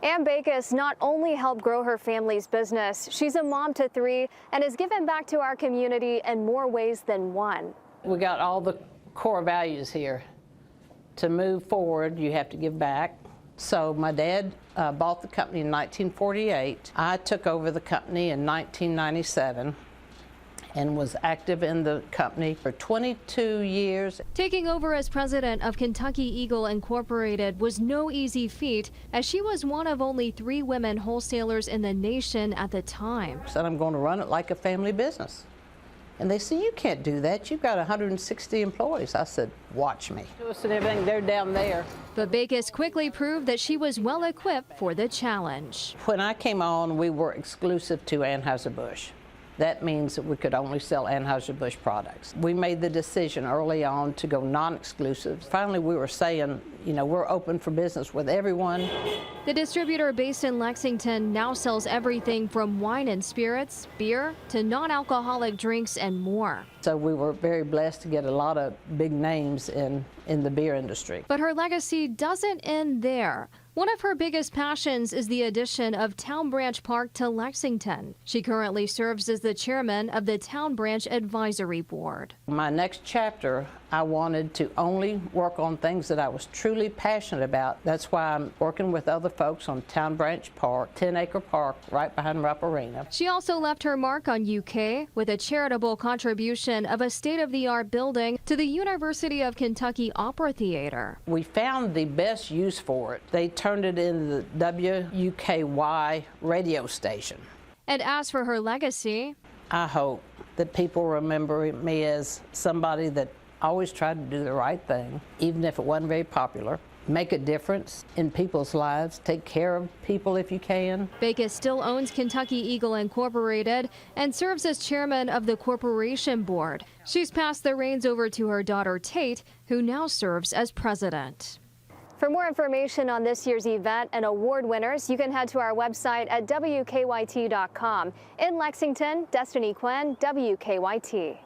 Ann Bacus not only helped grow her family's business, she's a mom to 3 and has given back to our community in more ways than one. We got all the core values here. To move forward, you have to give back. So my dad bought the company in 1948. I took over the company in 1997 and was active in the company for 22 years. Taking over as president of Kentucky Eagle Incorporated was no easy feat, as she was one of only 3 women wholesalers in the nation at the time. I said, I'm going to run it like a family business. And they said, you can't do that. You've got 160 employees. I said, watch me. And everything, they're down there. But Bacus quickly proved that she was well equipped for the challenge. When I came on, we were exclusive to Anheuser-Busch. That means that we could only sell Anheuser-Busch products. We made the decision early on to go non-exclusive. Finally, we were saying, you know, we're open for business with everyone. The distributor based in Lexington now sells everything from wine and spirits, beer, to non-alcoholic drinks and more. So we were very blessed to get a lot of big names in the beer industry. But her legacy doesn't end there. One of her biggest passions is the addition of Town Branch Park to Lexington. She currently serves as the chairman of the Town Branch Advisory Board. My next chapter, I wanted to only work on things that I was truly passionate about. That's why I'm working with other folks on Town Branch Park, 10-acre park right behind Rupp Arena. She also left her mark on UK with a charitable contribution of a state-of-the-art building to the University of Kentucky Opera Theater. We found the best use for it. They turned it into the WUKY radio station. And as for her legacy, I hope that people remember me as somebody that always tried to do the right thing, even if it wasn't very popular. Make a difference in people's lives. Take care of people if you can. Bacus still owns Kentucky Eagle Incorporated and serves as chairman of the corporation board. She's passed the reins over to her daughter Tate, who now serves as president. For more information on this year's event and award winners, you can head to our website at WKYT.com. In Lexington, Destiny Quinn, WKYT.